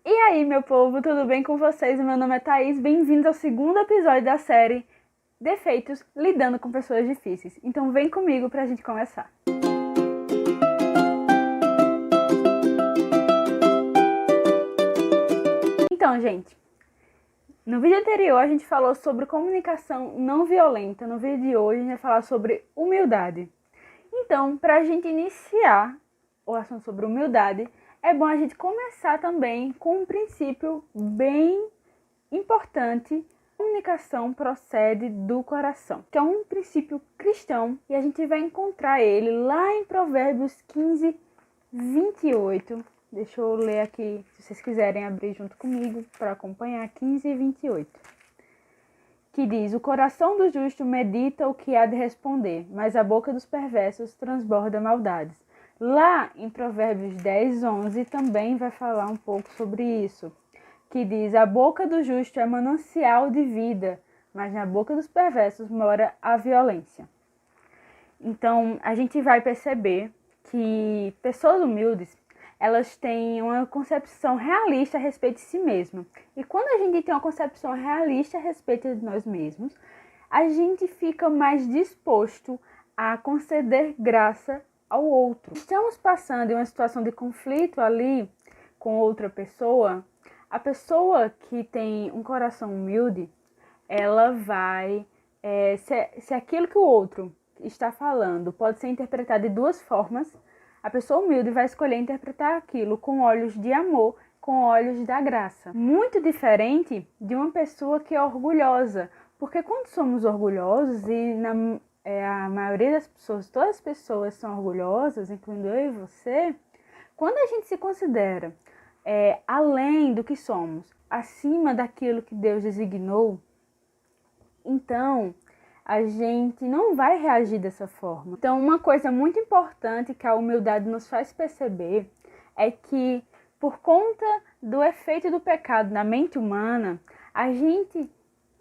E aí, meu povo, tudo bem com vocês? Meu nome é Thaís, bem-vindos ao segundo episódio da série Defeitos Lidando com Pessoas Difíceis. Então vem comigo pra gente começar. Então, gente, no vídeo anterior a gente falou sobre comunicação não violenta. No vídeo de hoje a gente vai falar sobre humildade. Então, pra gente iniciar o assunto sobre humildade, é bom a gente começar também com um princípio bem importante. A comunicação procede do coração, que é um princípio cristão, e a gente vai encontrar ele lá em Provérbios 15, 28. Deixa eu ler aqui, se vocês quiserem abrir junto comigo para acompanhar, 15 e 28. Que diz: o coração do justo medita o que há de responder, mas a boca dos perversos transborda maldades. Lá em Provérbios 10, 11 também vai falar um pouco sobre isso, que diz: a boca do justo é manancial de vida, mas na boca dos perversos mora a violência. Então, a gente vai perceber que pessoas humildes, elas têm uma concepção realista a respeito de si mesma. E quando a gente tem uma concepção realista a respeito de nós mesmos, a gente fica mais disposto a conceder graça ao outro. Estamos passando em uma situação de conflito ali com outra pessoa. A pessoa que tem um coração humilde, ela vai... se aquilo que o outro está falando pode ser interpretado de duas formas, a pessoa humilde vai escolher interpretar aquilo com olhos de amor, com olhos da graça. Muito diferente de uma pessoa que é orgulhosa. Porque quando somos orgulhosos, e a maioria das pessoas, todas as pessoas são orgulhosas, incluindo eu e você, quando a gente se considera além do que somos, acima daquilo que Deus designou, então a gente não vai reagir dessa forma. Então, uma coisa muito importante que a humildade nos faz perceber é que, por conta do efeito do pecado na mente humana, a gente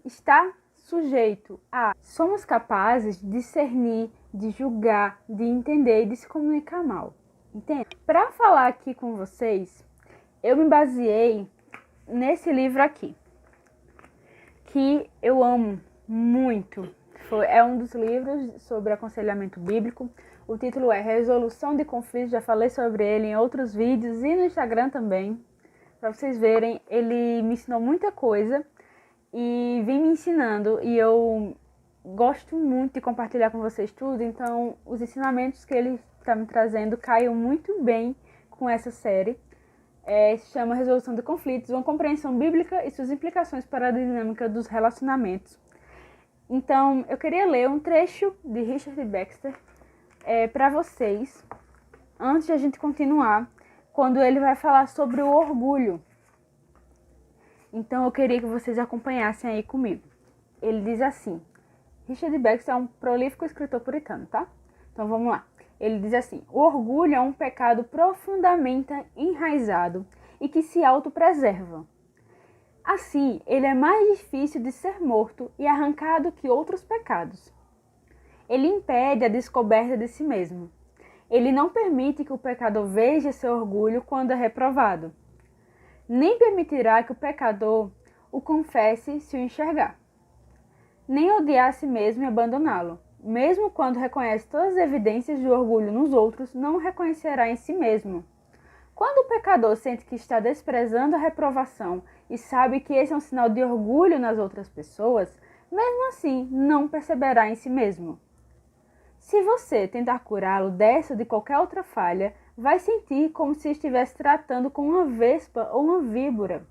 está sujeito a... somos capazes de discernir, de julgar, de entender e de se comunicar mal. Entende? Para falar aqui com vocês, eu me baseei nesse livro aqui, que eu amo muito. É um dos livros sobre aconselhamento bíblico. O título é Resolução de Conflitos. Já falei sobre ele em outros vídeos e no Instagram também. Para vocês verem, ele me ensinou muita coisa e vem me ensinando. E eu gosto muito de compartilhar com vocês tudo. Então, os ensinamentos que ele está me trazendo caem muito bem com essa série. Se chama Resolução de Conflitos, uma compreensão bíblica e suas implicações para a dinâmica dos relacionamentos. Então, eu queria ler um trecho de Richard Baxter para vocês, antes de a gente continuar, quando ele vai falar sobre o orgulho. Então, eu queria que vocês acompanhassem aí comigo. Ele diz assim, Richard Baxter é um prolífico escritor puritano, tá? Então, vamos lá. Ele diz assim: o orgulho é um pecado profundamente enraizado e que se autopreserva. Assim, ele é mais difícil de ser morto e arrancado que outros pecados. Ele impede a descoberta de si mesmo. Ele não permite que o pecador veja seu orgulho quando é reprovado. Nem permitirá que o pecador o confesse se o enxergar. Nem odiar a si mesmo e abandoná-lo. Mesmo quando reconhece todas as evidências de orgulho nos outros, não o reconhecerá em si mesmo. Quando o pecador sente que está desprezando a reprovação e sabe que esse é um sinal de orgulho nas outras pessoas, mesmo assim não perceberá em si mesmo. Se você tentar curá-lo dessa ou de qualquer outra falha, vai sentir como se estivesse tratando com uma vespa ou uma víbora,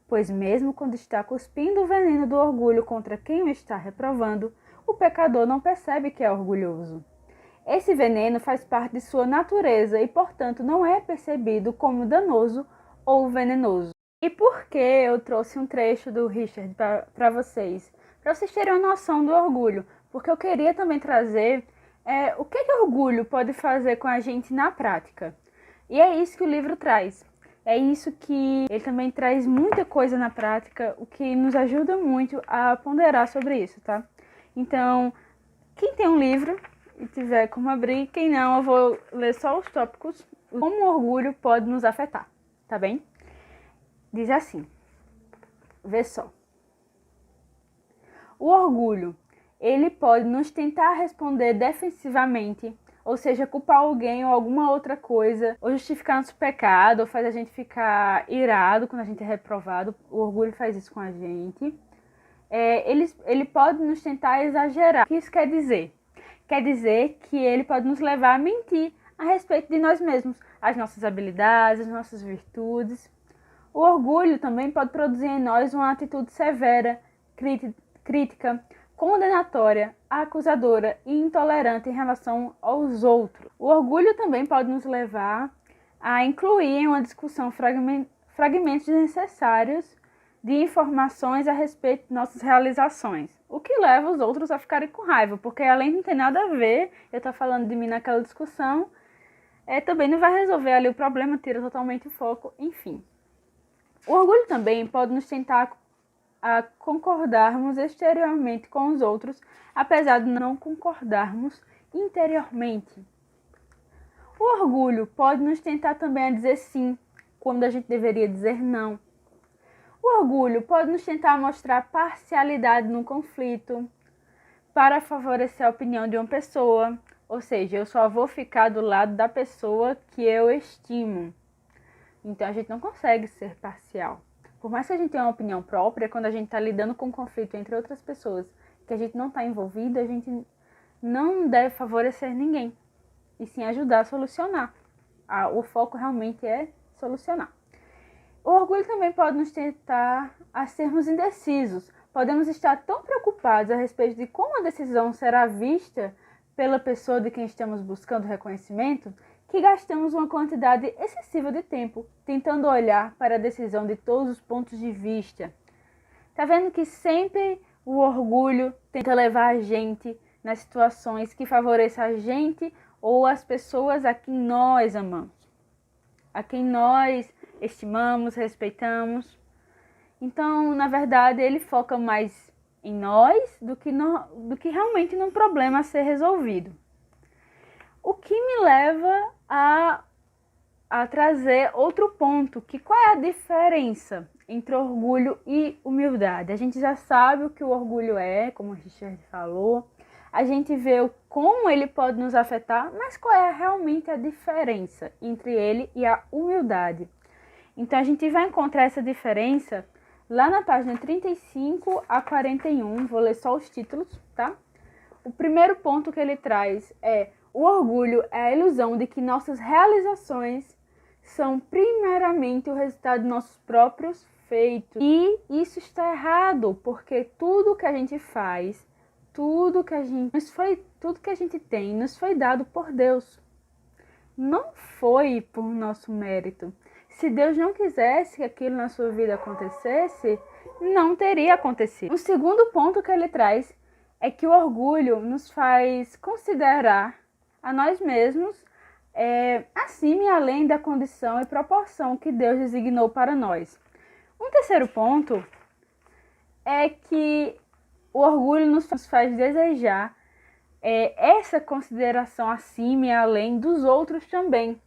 pois mesmo quando está cuspindo o veneno do orgulho contra quem o está reprovando, o pecador não percebe que é orgulhoso. Esse veneno faz parte de sua natureza e, portanto, não é percebido como danoso ou venenoso. E por que eu trouxe um trecho do Richard para vocês? Para vocês terem uma noção do orgulho. Porque eu queria também trazer o que orgulho pode fazer com a gente na prática. E é isso que o livro traz. É isso que ele também traz muita coisa na prática, o que nos ajuda muito a ponderar sobre isso, tá? Então, quem tem um livro e tiver como abrir, quem não, eu vou ler só os tópicos, como o orgulho pode nos afetar, tá bem? Diz assim, vê só. O orgulho, ele pode nos tentar responder defensivamente, ou seja, culpar alguém ou alguma outra coisa, ou justificar nosso pecado, ou faz a gente ficar irado quando a gente é reprovado. O orgulho faz isso com a gente. Ele pode nos tentar exagerar. O que isso quer dizer? Quer dizer que ele pode nos levar a mentir a respeito de nós mesmos, as nossas habilidades, as nossas virtudes. O orgulho também pode produzir em nós uma atitude severa, crítica, condenatória, acusadora e intolerante em relação aos outros. O orgulho também pode nos levar a incluir em uma discussão fragmentos desnecessários de informações a respeito de nossas realizações, o que leva os outros a ficarem com raiva, porque além de não ter nada a ver, eu estou falando de mim naquela discussão, também não vai resolver ali o problema, tira totalmente o foco, enfim. O orgulho também pode nos tentar a concordarmos exteriormente com os outros, apesar de não concordarmos interiormente. O orgulho pode nos tentar também a dizer sim, quando a gente deveria dizer não. O orgulho pode nos tentar mostrar parcialidade no conflito para favorecer a opinião de uma pessoa, ou seja, eu só vou ficar do lado da pessoa que eu estimo. Então a gente não consegue ser parcial. Por mais que a gente tenha uma opinião própria, quando a gente está lidando com um conflito entre outras pessoas que a gente não está envolvido, a gente não deve favorecer ninguém, e sim ajudar a solucionar. O foco realmente é solucionar. O orgulho também pode nos tentar a sermos indecisos. Podemos estar tão preocupados a respeito de como a decisão será vista pela pessoa de quem estamos buscando reconhecimento, que gastamos uma quantidade excessiva de tempo tentando olhar para a decisão de todos os pontos de vista. Tá vendo que sempre o orgulho tenta levar a gente nas situações que favoreçam a gente ou as pessoas a quem nós amamos, a quem nós estimamos, respeitamos. Então, na verdade, ele foca mais em nós do que realmente num problema a ser resolvido. O que me leva a trazer outro ponto, que qual é a diferença entre orgulho e humildade? A gente já sabe o que o orgulho é, como o Richard falou, a gente vê como ele pode nos afetar, mas qual é realmente a diferença entre ele e a humildade? Então a gente vai encontrar essa diferença lá na página 35 a 41, vou ler só os títulos, tá? O primeiro ponto que ele traz é: o orgulho é a ilusão de que nossas realizações são primeiramente o resultado de nossos próprios feitos. E isso está errado, porque tudo que a gente faz, tudo que a gente tem, nos foi dado por Deus. Não foi por nosso mérito. Se Deus não quisesse que aquilo na sua vida acontecesse, não teria acontecido. O segundo ponto que ele traz é que o orgulho nos faz considerar a nós mesmos acima e além da condição e proporção que Deus designou para nós. Um terceiro ponto é que o orgulho nos faz desejar essa consideração acima e além dos outros também.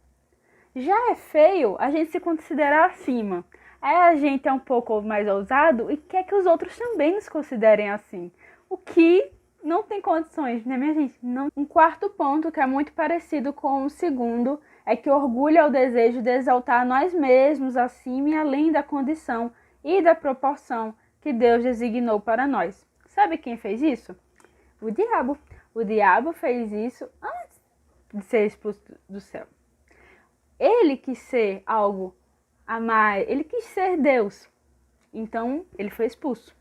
Já é feio a gente se considerar acima. Aí a gente é um pouco mais ousado e quer que os outros também nos considerem assim. O que não tem condições, né, minha gente? Não. Um quarto ponto que é muito parecido com o segundo é que o orgulho é o desejo de exaltar nós mesmos acima e além da condição e da proporção que Deus designou para nós. Sabe quem fez isso? O diabo. O diabo fez isso antes de ser expulso do céu. Ele quis ser algo a mais, ele quis ser Deus. Então, ele foi expulso.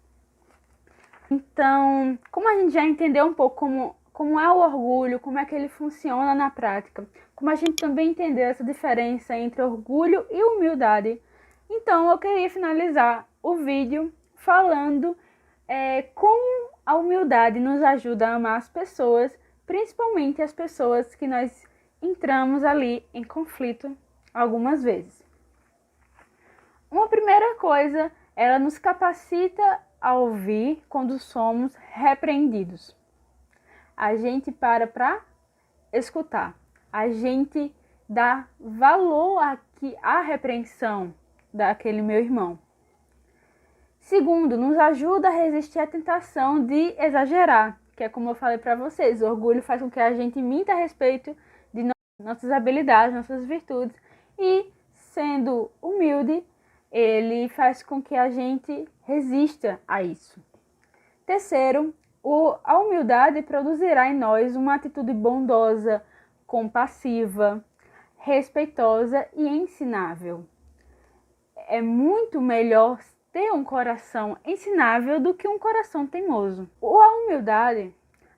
Então, como a gente já entendeu um pouco como é o orgulho, como é que ele funciona na prática, como a gente também entendeu essa diferença entre orgulho e humildade, então eu queria finalizar o vídeo falando como a humildade nos ajuda a amar as pessoas, principalmente as pessoas que nós entramos ali em conflito algumas vezes. Uma primeira coisa, ela nos capacita a ouvir quando somos repreendidos. A gente para escutar. A gente dá valor à repreensão. daquele meu irmão. Segundo, nos ajuda a resistir à tentação de exagerar, que é como eu falei para vocês, o orgulho faz com que a gente minta a respeito de nossas habilidades, nossas virtudes, e sendo humilde, ele faz com que a gente resista a isso. Terceiro, a humildade produzirá em nós uma atitude bondosa, compassiva, respeitosa e ensinável. É muito melhor ter um coração ensinável do que um coração teimoso.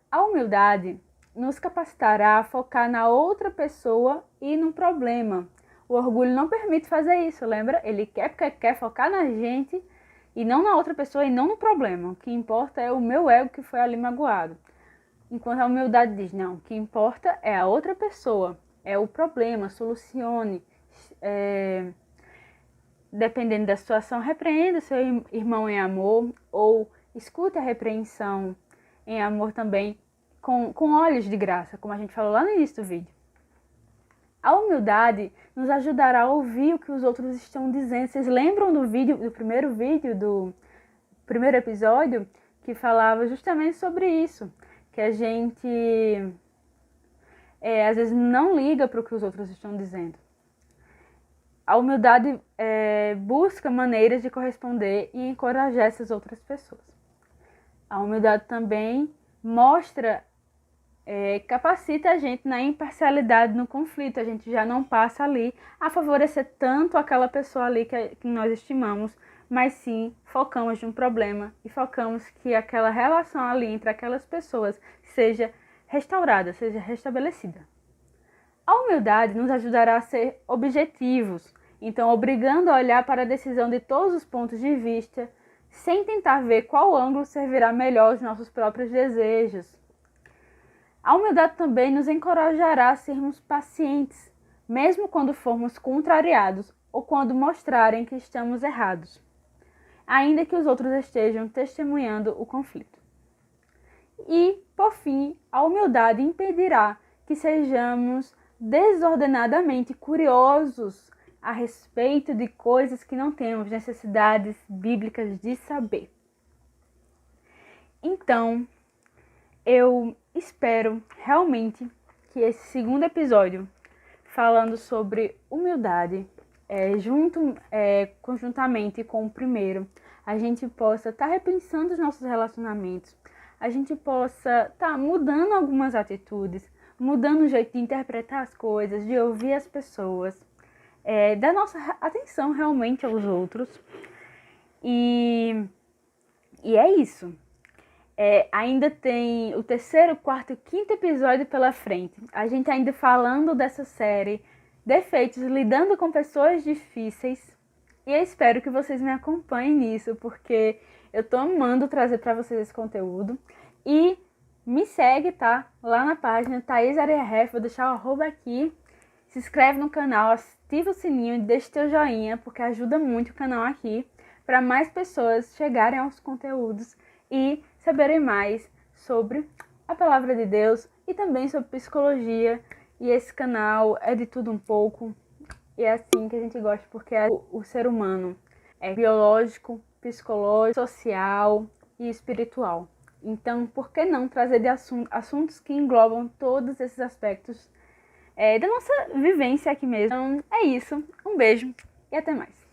A humildade nos capacitará a focar na outra pessoa e no problema. O orgulho não permite fazer isso, lembra? Ele quer focar na gente e não na outra pessoa e não no problema. O que importa é o meu ego que foi ali magoado. Enquanto a humildade diz, não, o que importa é a outra pessoa, é o problema, solucione. Dependendo da situação, repreenda seu irmão em amor ou escute a repreensão em amor também, com olhos de graça, como a gente falou lá no início do vídeo. A humildade nos ajudará a ouvir o que os outros estão dizendo. Vocês lembram do primeiro episódio, que falava justamente sobre isso, que a gente às vezes não liga para o que os outros estão dizendo. A humildade busca maneiras de corresponder e encorajar essas outras pessoas. A humildade também capacita a gente na imparcialidade no conflito. A gente já não passa ali a favorecer tanto aquela pessoa ali que nós estimamos, mas sim focamos no problema e focamos que aquela relação ali entre aquelas pessoas seja restaurada, seja restabelecida. A humildade nos ajudará a ser objetivos, então obrigando a olhar para a decisão de todos os pontos de vista, sem tentar ver qual ângulo servirá melhor aos nossos próprios desejos. A humildade também nos encorajará a sermos pacientes, mesmo quando formos contrariados ou quando mostrarem que estamos errados, ainda que os outros estejam testemunhando o conflito. E, por fim, a humildade impedirá que sejamos desordenadamente curiosos a respeito de coisas que não temos necessidades bíblicas de saber. Então, eu espero realmente que esse segundo episódio, falando sobre humildade, conjuntamente com o primeiro, a gente possa estar repensando os nossos relacionamentos, a gente possa estar mudando algumas atitudes, mudando o jeito de interpretar as coisas, de ouvir as pessoas, dar nossa atenção realmente aos outros. E é isso. Ainda tem o terceiro, quarto e quinto episódio pela frente. A gente ainda falando dessa série, defeitos, lidando com pessoas difíceis. E eu espero que vocês me acompanhem nisso, porque eu tô amando trazer para vocês esse conteúdo. E me segue, tá? Lá na página Thaís Ariarref, vou deixar o arroba aqui. Se inscreve no canal, ativa o sininho, deixa teu joinha, porque ajuda muito o canal aqui, para mais pessoas chegarem aos conteúdos e saberem mais sobre a palavra de Deus e também sobre psicologia. E esse canal é de tudo um pouco. E é assim que a gente gosta, porque o ser humano é biológico, psicológico, social e espiritual. Então, por que não trazer de assuntos que englobam todos esses aspectos da nossa vivência aqui mesmo? Então, é isso. Um beijo e até mais.